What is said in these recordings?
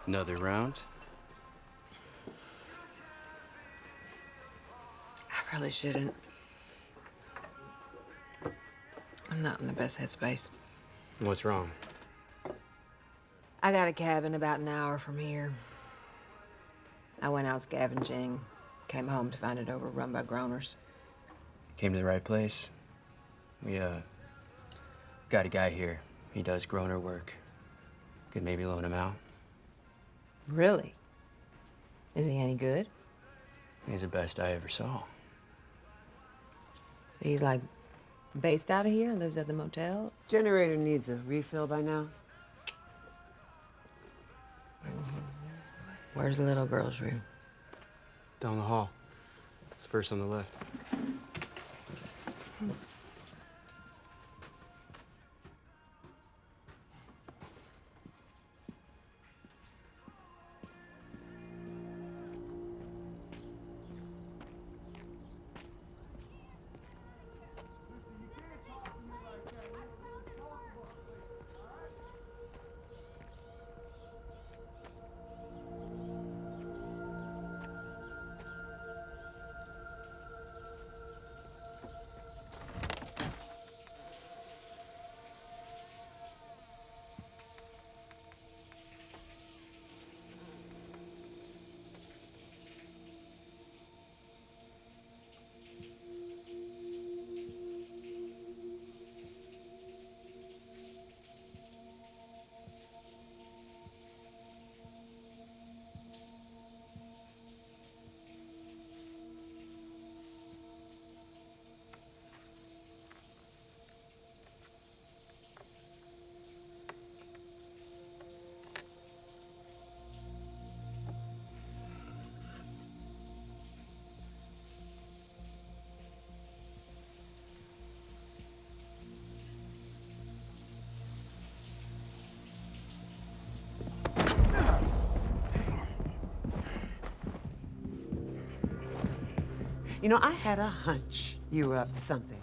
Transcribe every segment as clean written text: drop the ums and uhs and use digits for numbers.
Another round? I probably shouldn't. I'm not in the best headspace. What's wrong? I got a cabin about an hour from here. I went out scavenging, came home to find it overrun by groaners. Came to the right place. We, got a guy here. He does groaner work. Could maybe loan him out. Really? Is he any good? He's the best I ever saw. So he's like based out of here, lives at the motel? Generator needs a refill by now. Where's the little girl's room? Down the hall. It's the first on the left. You know, I had a hunch you were up to something.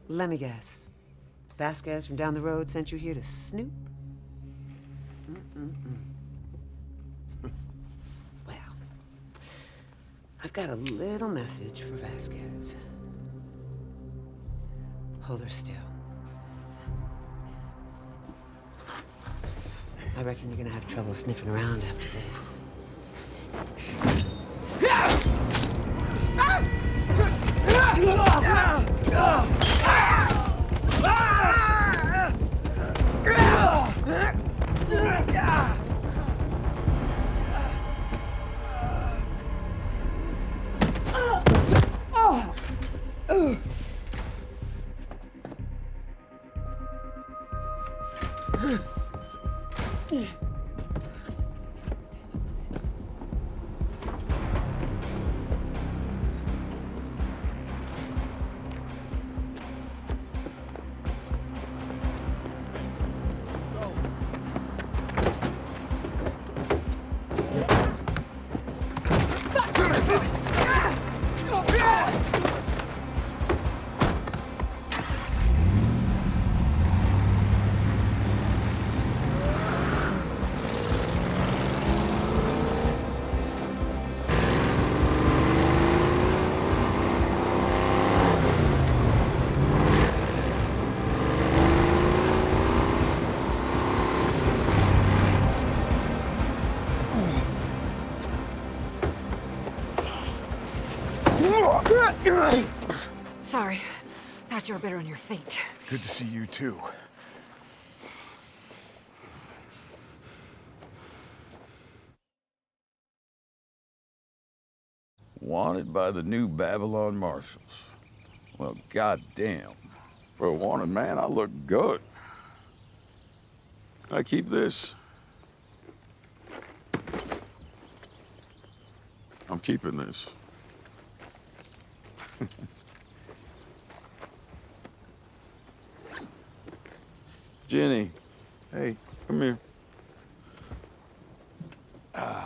Let me guess. Vasquez from down the road sent you here to snoop? Well, I've got a little message for Vasquez. Hold her still. I reckon you're gonna have trouble sniffing around after this. Sorry. Thought you were better on your feet. Good to see you, too. Wanted by the new Babylon marshals. Well, goddamn. For a wanted man, I look good. I keep this. I'm keeping this. Jenny, hey, come here. Hey,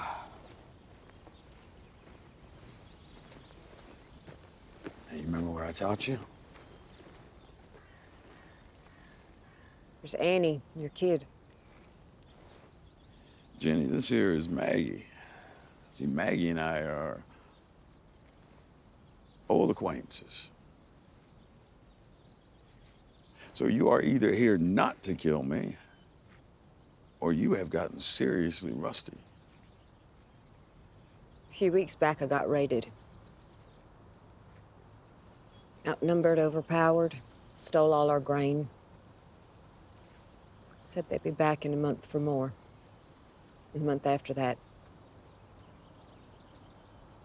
you remember what I taught you? There's Annie, your kid. Jenny, this here is Maggie. See, Maggie and I are old acquaintances. So you are either here not to kill me, or you have gotten seriously rusty. A few weeks back, I got raided. Outnumbered, overpowered, stole all our grain. Said they'd be back in a month for more. And the month after that,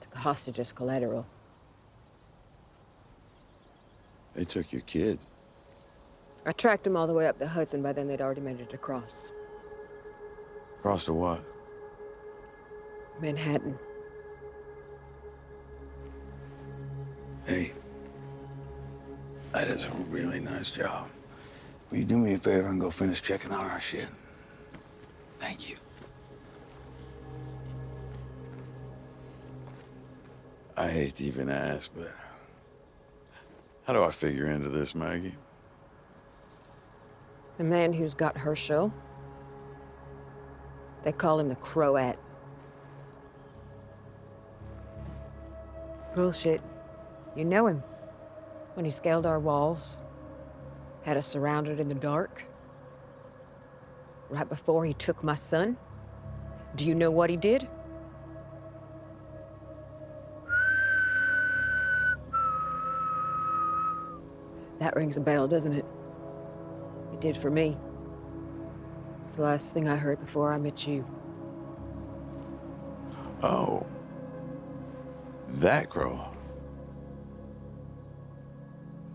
took a hostage as collateral. They took your kid. I tracked them all the way up the Hudson. By then, they'd already made it across. Across to what? Manhattan. Hey, that is a really nice job. Will you do me a favor and go finish checking on our shit? Thank you. I hate to even ask, but how do I figure into this, Maggie? The man who's got her show, they call him the Croat. Bullshit. You know him. When he scaled our walls, had us surrounded in the dark. Right before he took my son. Do you know what he did? That rings a bell, doesn't it? It did for me. It's the last thing I heard before I met you. Oh. That crow.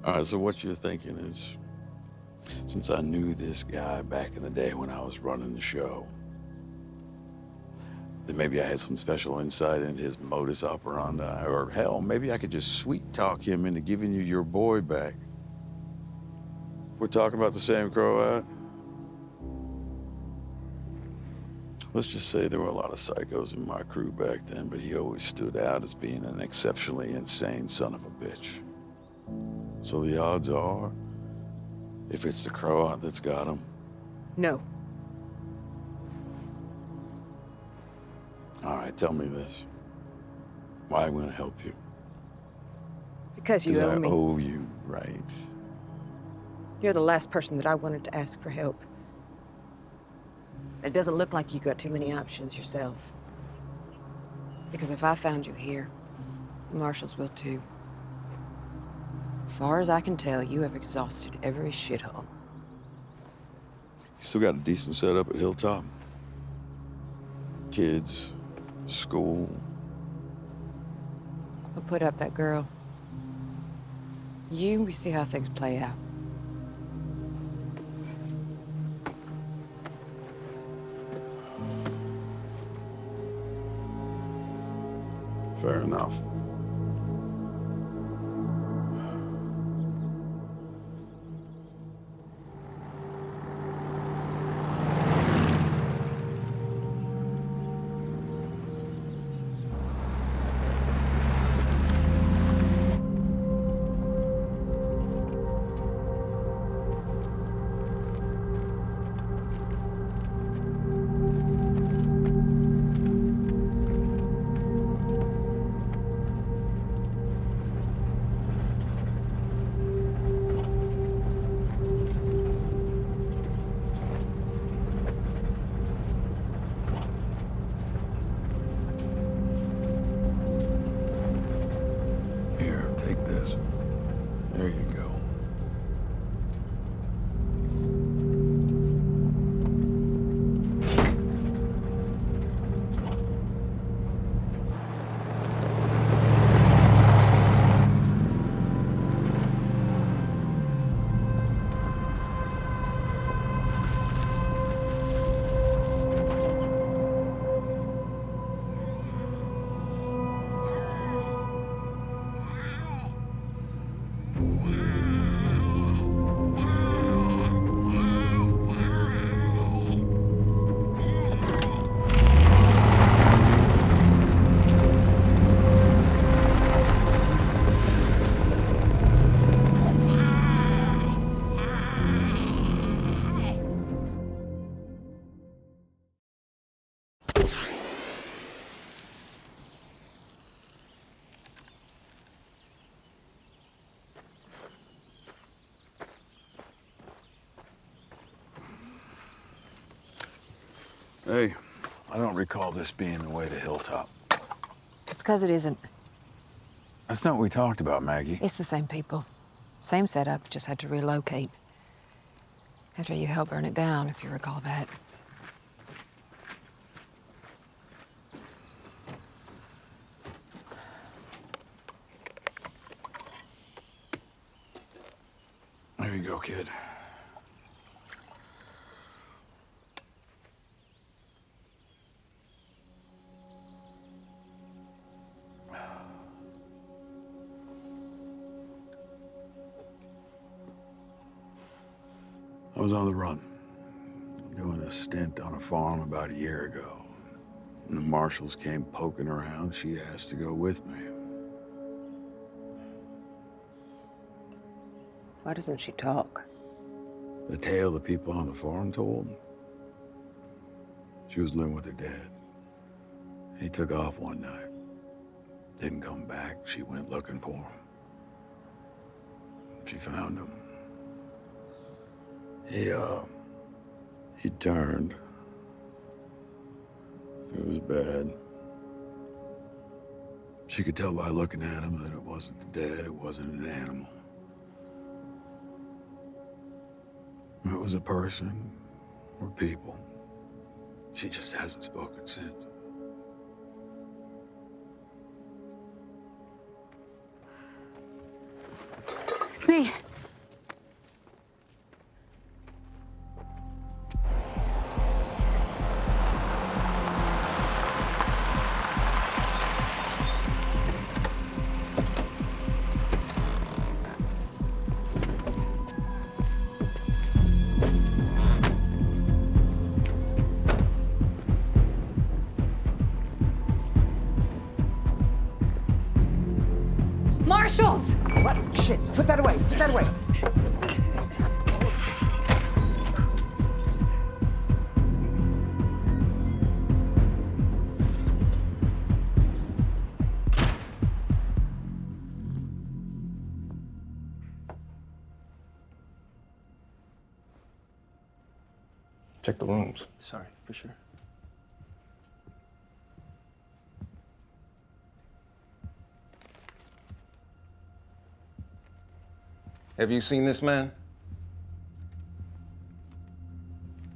All right, so what you're thinking is, since I knew this guy back in the day when I was running the show, that maybe I had some special insight into his modus operandi, or hell, maybe I could just sweet talk him into giving you your boy back. We're talking about the same Croat? Let's just say there were a lot of psychos in my crew back then, but he always stood out as being an exceptionally insane son of a bitch. So the odds are, if it's the Croat that's got him... No. All right, tell me this. Why am I going to help you? Because you owe me. I owe you, right? You're the last person that I wanted to ask for help. It doesn't look like you got too many options yourself. Because if I found you here, the marshals will too. As far as I can tell, you have exhausted every shithole. You still got a decent setup at Hilltop? Kids, school. We'll put up that girl. We see how things play out. Fair enough. Hey, I don't recall this being the way to Hilltop. It's because it isn't. That's not what we talked about, Maggie. It's the same people. Same setup, just had to relocate. After you helped burn it down, if you recall that. There you go, kid. I was on the run, doing a stint on a farm about a year ago. When the marshals came poking around, she asked to go with me. Why doesn't she talk? The tale the people on the farm told? She was living with her dad. He took off one night. Didn't come back. She went looking for him. She found him. He turned. It was bad. She could tell by looking at him that it wasn't the dad, it wasn't an animal. It was a person or people. She just hasn't spoken since. It's me. Marshals! What? Shit, put that away, put that away. Check the rooms. Sorry, for sure. Have you seen this man?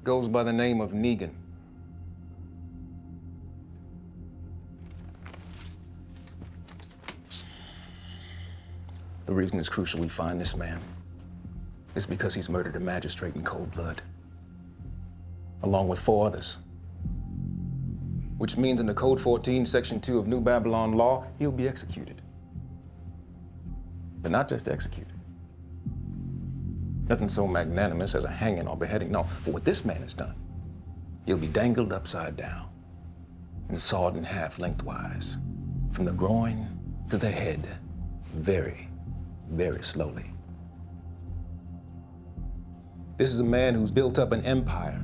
Goes by the name of Woneighn. The reason it's crucial we find this man is because he's murdered a magistrate in cold blood, along with 4 others. Which means in the Code 14, Section 2 of New Babylon law, he'll be executed. But not just executed. Nothing so magnanimous as a hanging or beheading. No, for what this man has done, he'll be dangled upside down and sawed in half lengthwise, from the groin to the head, very, very slowly. This is a man who's built up an empire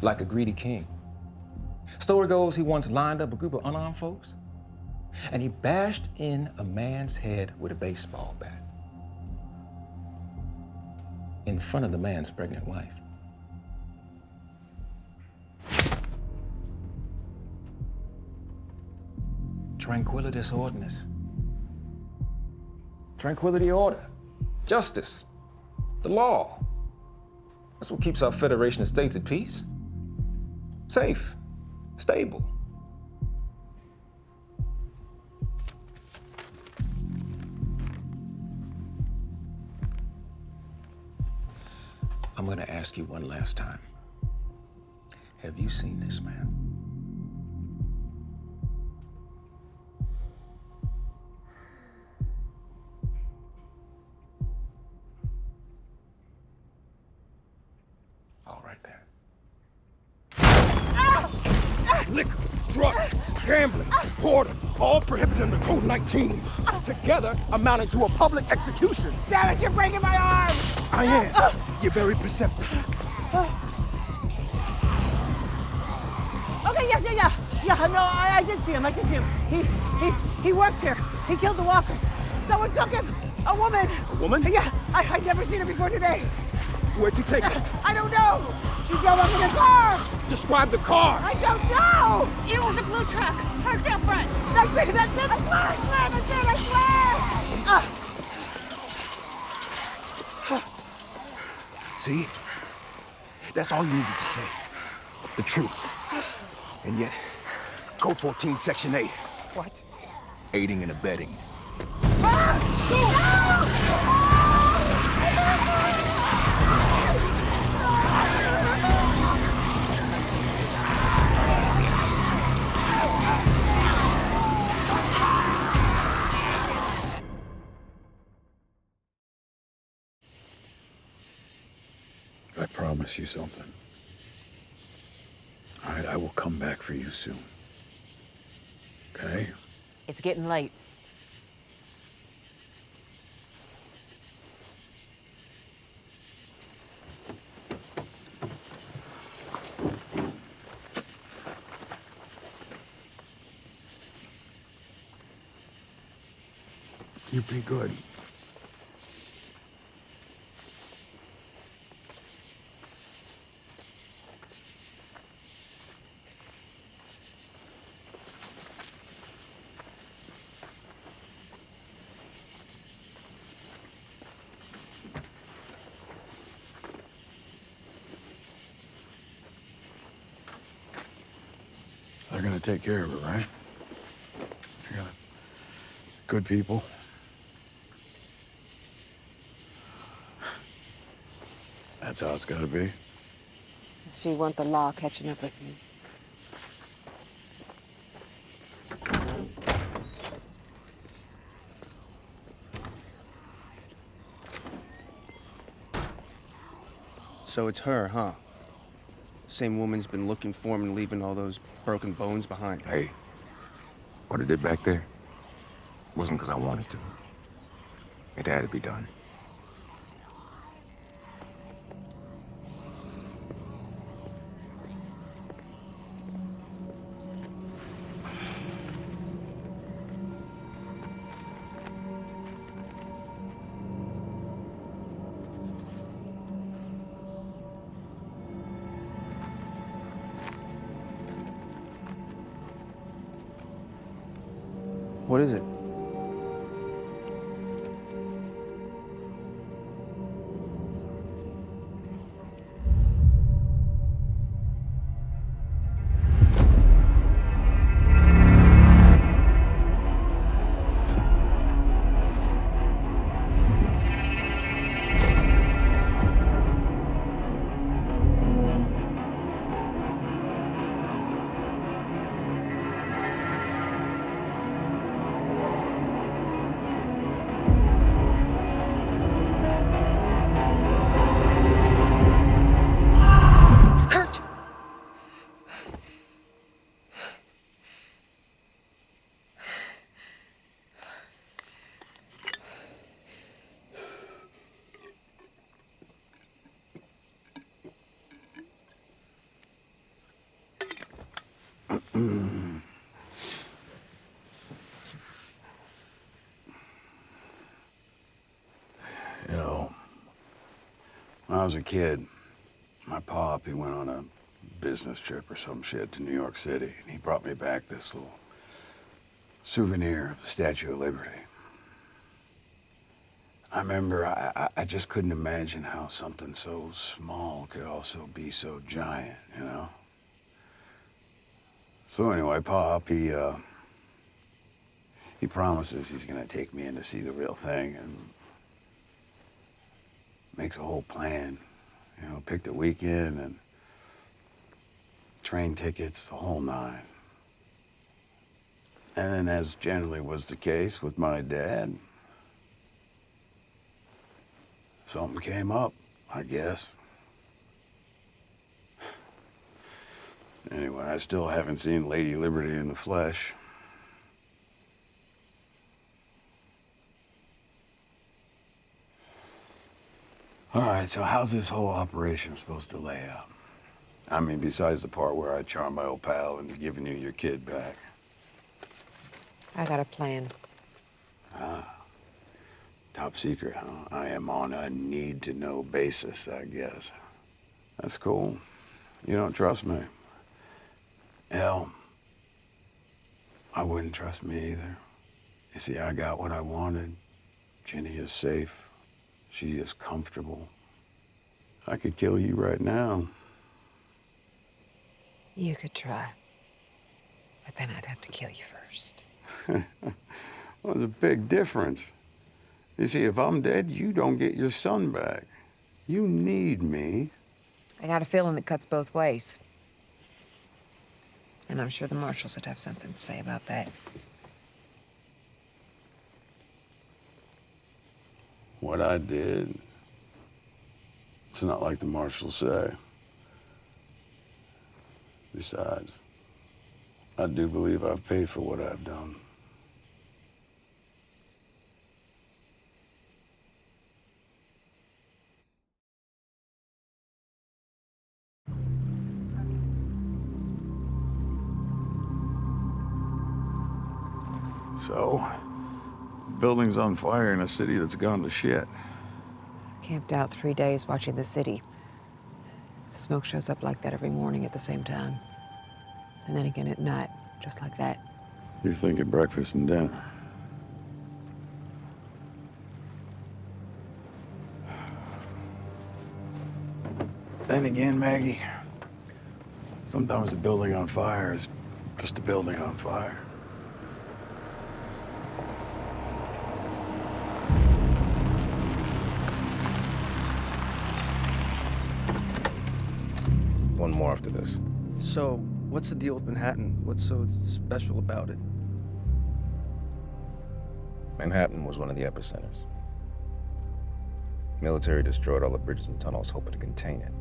like a greedy king. Story goes he once lined up a group of unarmed folks and he bashed in a man's head with a baseball bat in front of the man's pregnant wife. Tranquilitas ordinus. Tranquility order. Justice. The law. That's what keeps our Federation of States at peace. Safe. Stable. I'm gonna ask you one last time. Have you seen this man? All right then. Liquor, drugs, gambling, hoarding, all prohibited under Code 19. Together, amounting to a public execution. Damn it, you're breaking my arm! I am. You're very perceptive. Okay, yeah. No, I did see him. He worked here. He killed the walkers. Someone took him. A woman. A woman? Yeah, I'd never seen her before today. Where'd you take her? I don't know. She drove up in a car. describe the car? I don't know! It was a blue truck, parked out front. That's it, I swear, that's it, I swear! See? That's all you needed to say. The truth. And yet, Code 14, Section 8. What? Aiding and abetting. I promise you something. All right, I will come back for you soon. Okay? It's getting late. You be good. They're gonna take care of it, right? You're gonna... Good people. That's how it's gotta be. So you want the law catching up with you? So it's her, huh? Same woman's been looking for him and leaving all those broken bones behind. Hey, what I did back there wasn't because I wanted to. It had to be done. What is it? You know, when I was a kid, my pop, he went on a business trip or some shit to New York City, and he brought me back this little souvenir of the Statue of Liberty. I remember I just couldn't imagine how something so small could also be so giant, you know? So anyway, Pop, he promises he's gonna take me in to see the real thing and makes a whole plan. You know, picked a weekend and train tickets, the whole nine. And then, as generally was the case with my dad, something came up, I guess. Anyway, I still haven't seen Lady Liberty in the flesh. All right, so how's this whole operation supposed to lay out? I mean, besides the part where I charmed my old pal into giving you your kid back. I got a plan. Ah, top secret, huh? I am on a need-to-know basis, I guess. That's cool. You don't trust me. Hell, I wouldn't trust me either. You see, I got what I wanted. Jenny is safe. She is comfortable. I could kill you right now. You could try. But then I'd have to kill you first. Well, there's a big difference. You see, if I'm dead, you don't get your son back. You need me. I got a feeling it cuts both ways. And I'm sure the marshals would have something to say about that. What I did, it's not like the marshals say. Besides, I do believe I've paid for what I've done. So, building's on fire in a city that's gone to shit. Camped out 3 days watching the city. Smoke shows up like that every morning at the same time. And then again at night, just like that. You're thinking breakfast and dinner. Then again, Maggie, sometimes a building on fire is just a building on fire. One more after this. So, what's the deal with Manhattan? What's so special about it? Manhattan was one of the epicenters. Military destroyed all the bridges and tunnels, hoping to contain it.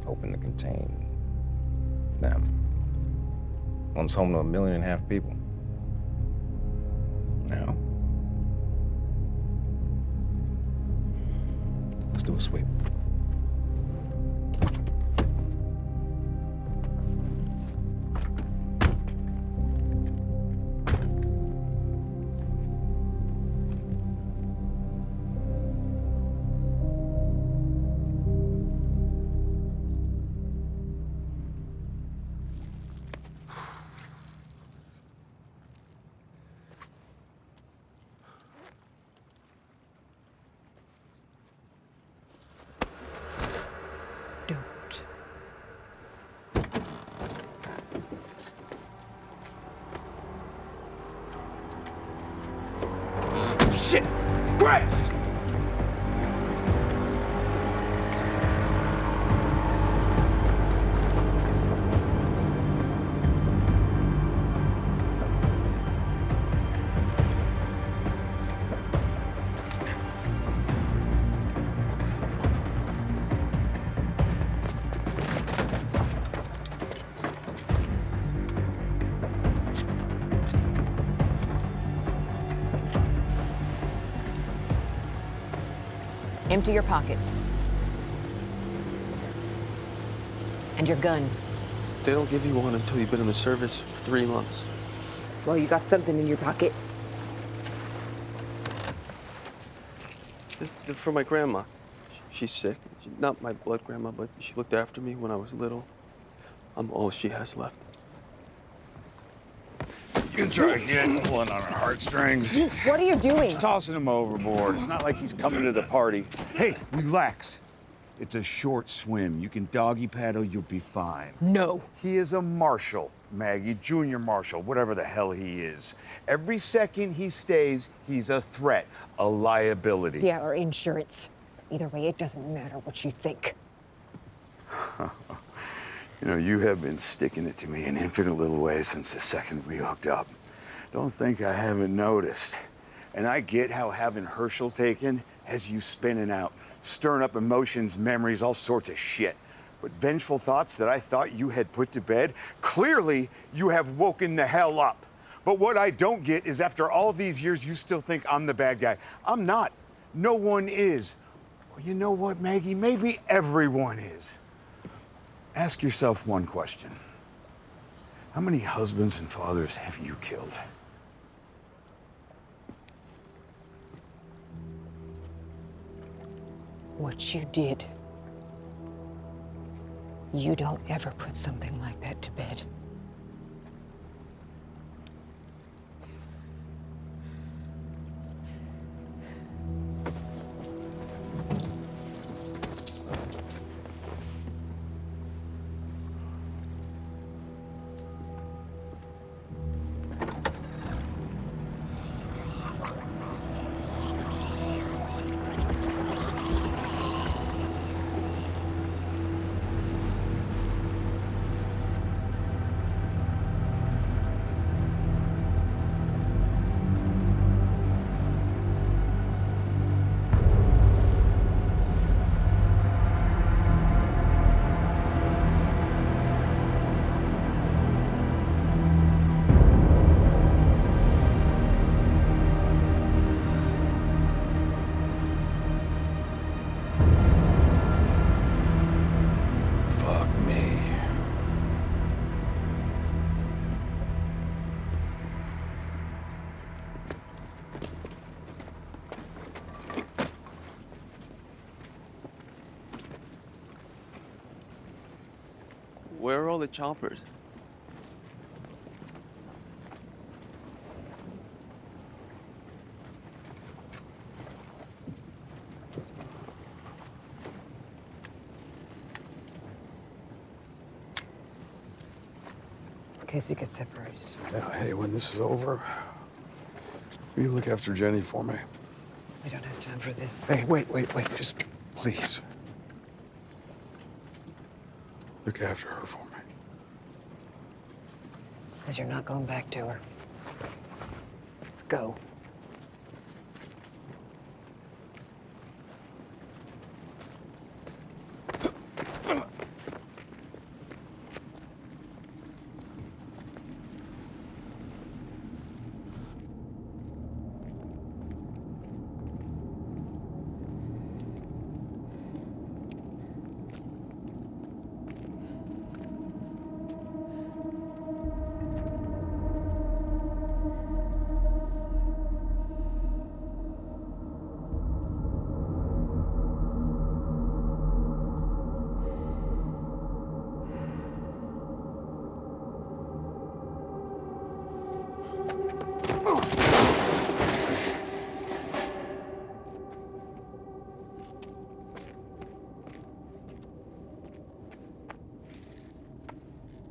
Hoping to contain them. Once home to 1.5 million people. Now, let's do a sweep. Don't. Shit! Grace! Empty your pockets. And your gun. They don't give you one until you've been in the service for 3 months. Well, you got something in your pocket. They're for my grandma. She's sick. Not my blood grandma, but she looked after me when I was little. I'm all she has left. You can try again, pulling on our heartstrings. What are you doing? Tossing him overboard. It's not like he's coming to the party. Hey, relax. It's a short swim. You can doggy paddle, you'll be fine. No. He is a marshal, Maggie, junior marshal, whatever the hell he is. Every second he stays, he's a threat, a liability. Yeah, or insurance. Either way, it doesn't matter what you think. You know, you have been sticking it to me in infinite little ways since the second we hooked up. Don't think I haven't noticed. And I get how having Herschel taken has you spinning out, stirring up emotions, memories, all sorts of shit. But vengeful thoughts that I thought you had put to bed, clearly you have woken the hell up. But what I don't get is after all these years, you still think I'm the bad guy. I'm not. No one is. Well, you know what, Maggie? Maybe everyone is. Ask yourself one question. How many husbands and fathers have you killed? What you did You don't ever put something like that to bed. Where are all the choppers? In case we get separated. Yeah, hey, when this is over, will you look after Jenny for me? We don't have time for this. Hey, wait. Just please. Look after her for me. Because you're not going back to her. Let's go.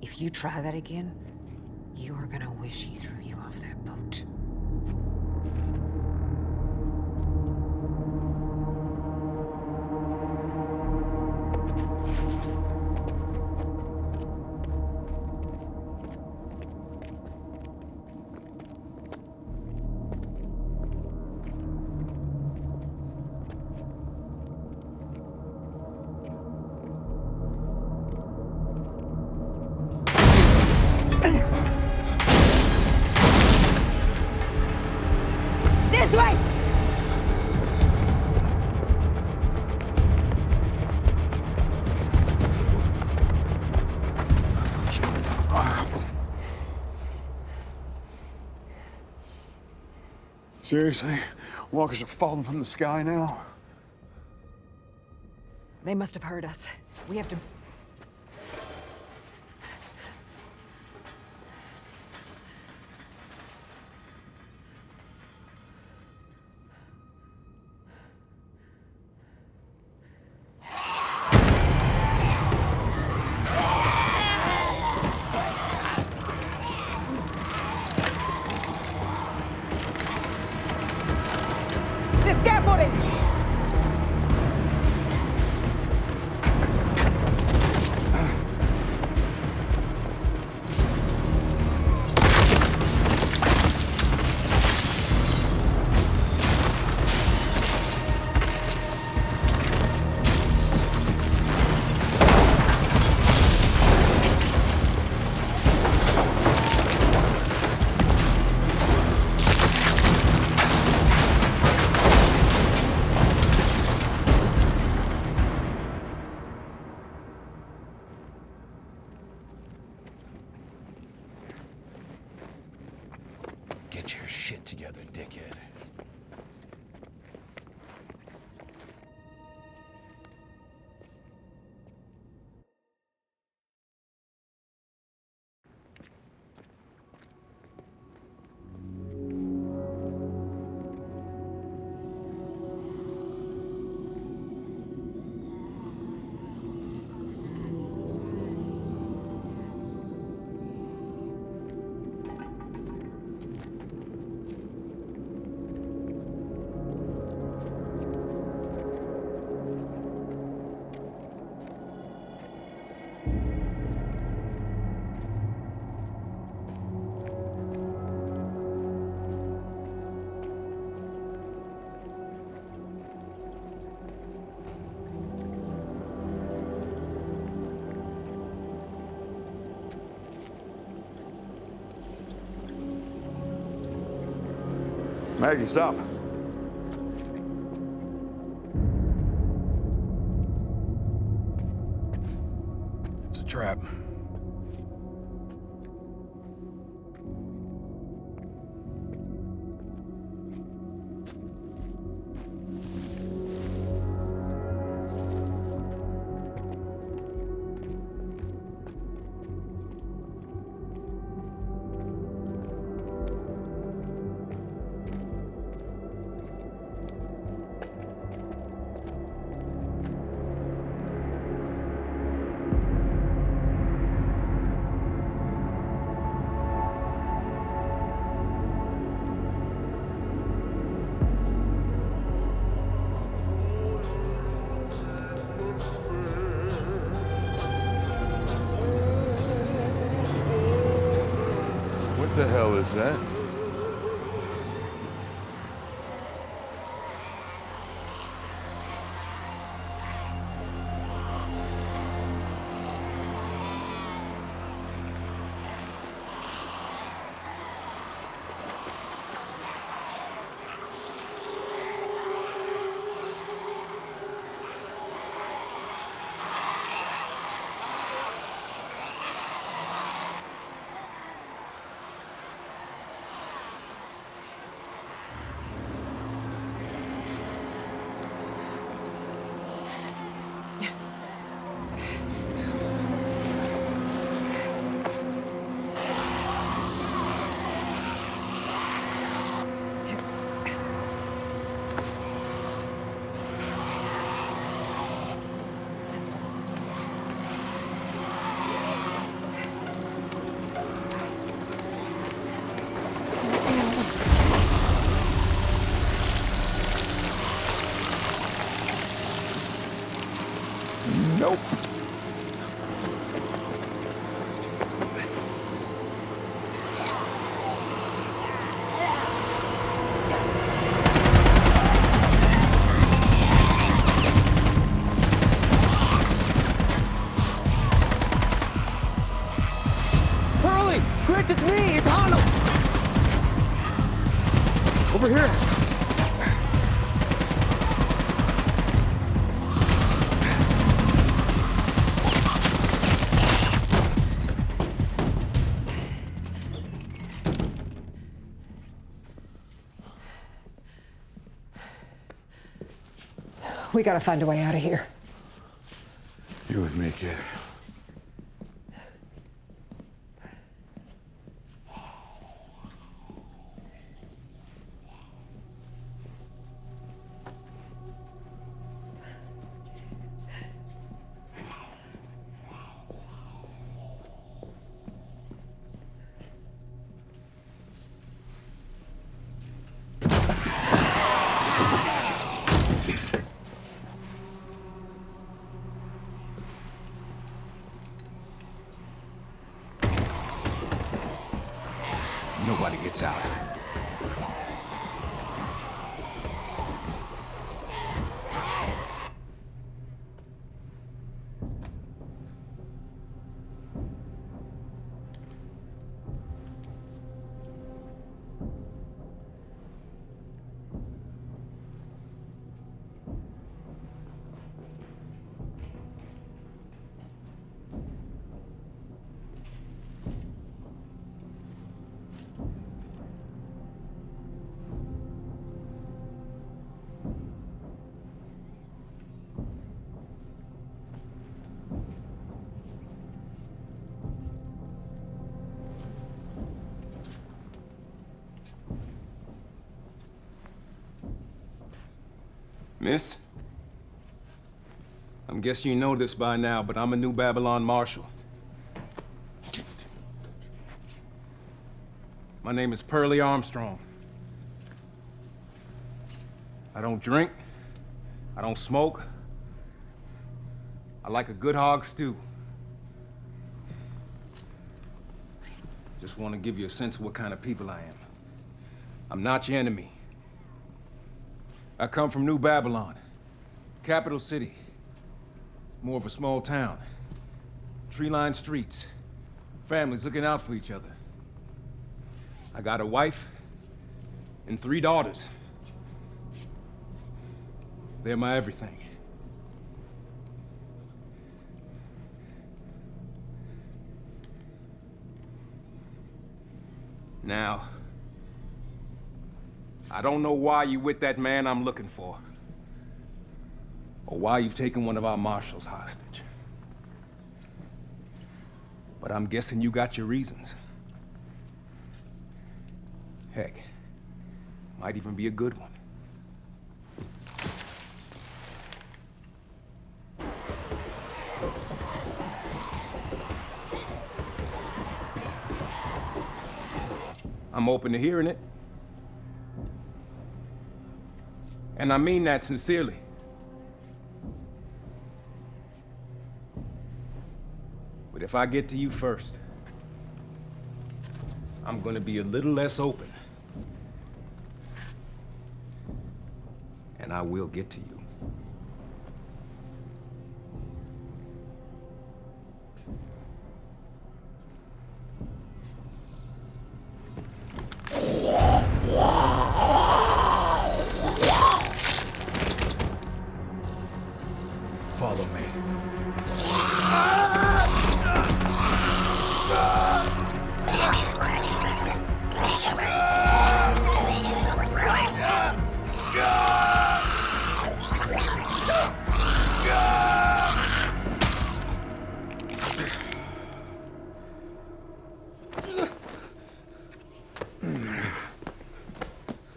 If you try that again, you are gonna wish he threw you off that boat. This way! Seriously? Walkers are falling from the sky now? They must have heard us. We have to... The scaffolding! Get your shit together, dickhead. Maggie, stop. It's a trap. What the hell is that? Nope. Pearlie! Chris, it's me! It's Arnold! Over here! We gotta find a way out of here. You with me, kid? Nobody gets out. Miss? I'm guessing you know this by now, but I'm a New Babylon Marshal. My name is Pearlie Armstrong. I don't drink. I don't smoke. I like a good hog stew. Just want to give you a sense of what kind of people I am. I'm not your enemy. I come from New Babylon, capital city. It's more of a small town. Tree-lined streets, families looking out for each other. I got a wife and 3 daughters. They're my everything. Now, I don't know why you're with that man I'm looking for, or why you've taken one of our marshals hostage. But I'm guessing you got your reasons. Heck, might even be a good one. I'm open to hearing it. And I mean that sincerely. But if I get to you first, I'm gonna be a little less open. And I will get to you. Follow me.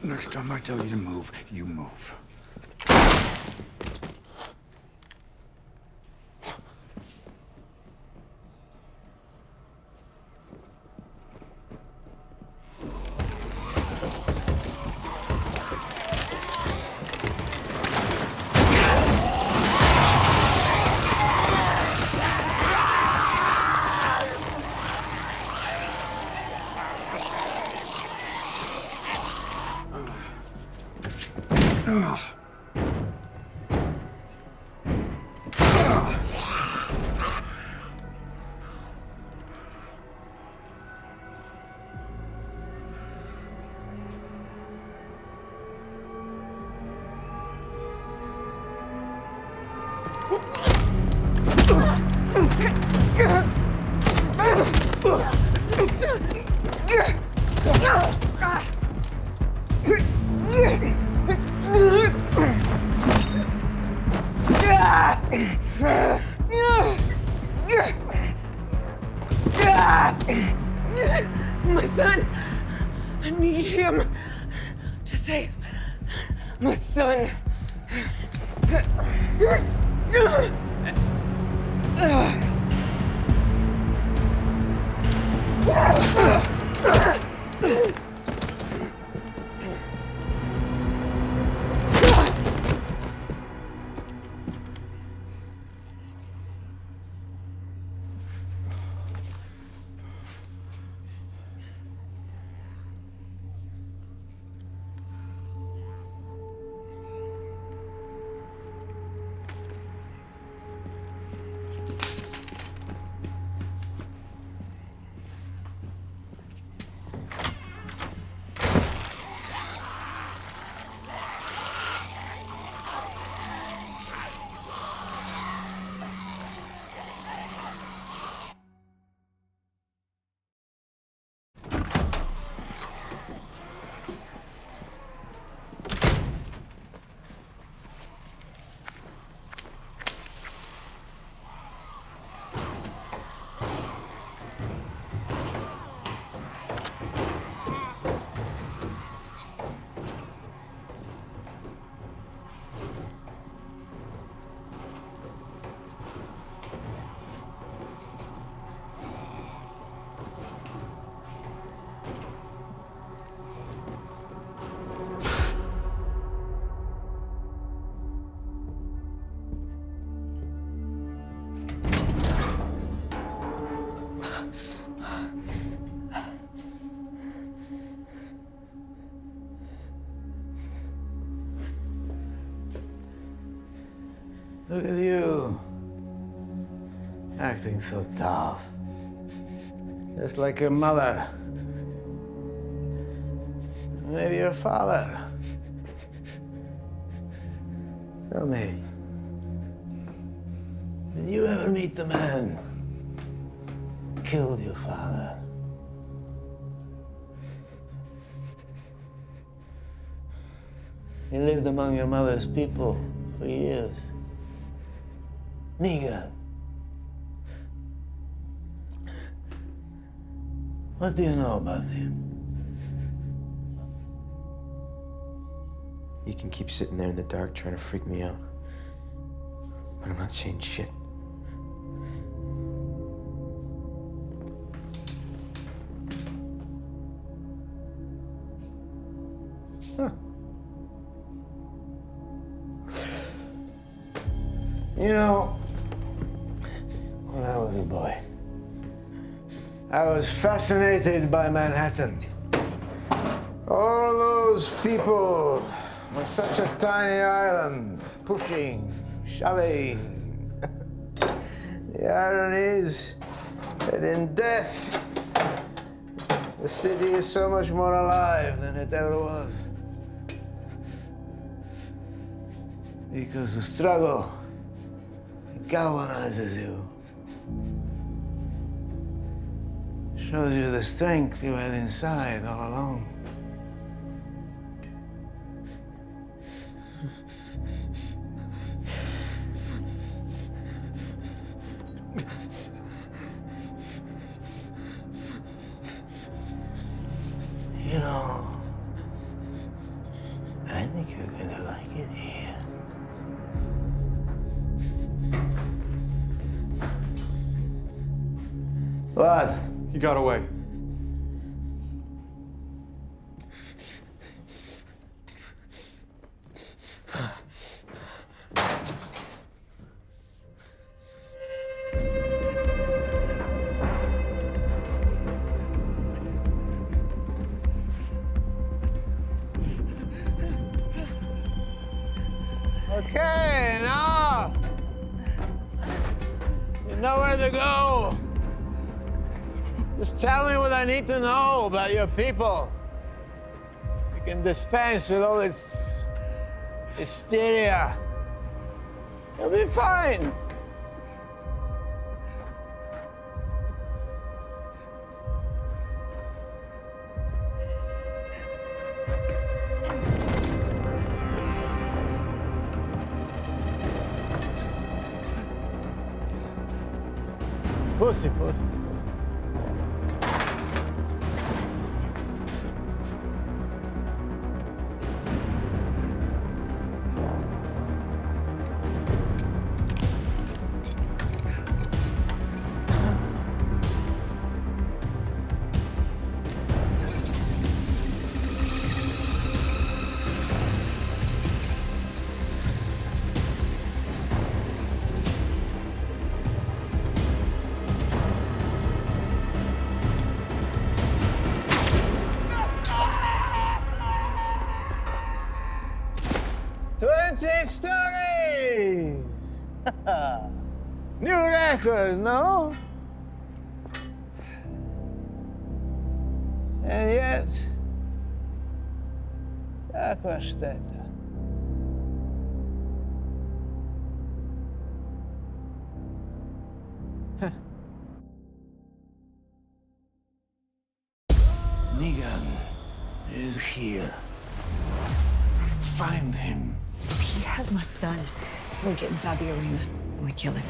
Next time I tell you to move, you move. My son! I need him to save my son. Look at you. Acting so tough. Just like your mother. Maybe your father. Tell me, did you ever meet the man who killed your father? He lived among your mother's people for years. Woneighn. What do you know about him? You can keep sitting there in the dark trying to freak me out. But I'm not saying shit. Huh. You know, when I was a boy, I was fascinated by Manhattan. All those people on such a tiny island, pushing, shoving. The irony is that in death, the city is so much more alive than it ever was. Because the struggle galvanizes you. Shows you the strength you had inside all along. You know, I think you're gonna like it here. What? He got away. Okay, now you know where to go. Just tell me what I need to know about your people. You can dispense with all this hysteria. You'll be fine. Pussy, pussy, pussy. Stories! New record, no? And yet, Aquastätte. Woneighn is here. Find him. He has my son. We get inside the arena and we kill him.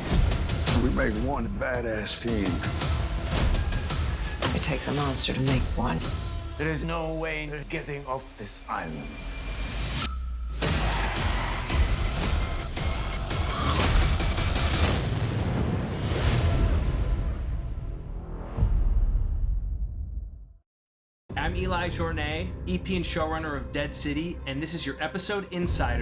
We make one badass team. It takes a monster to make one. There is no way you're getting off this island. I'm Eli Journet, EP and showrunner of Dead City, and this is your episode insider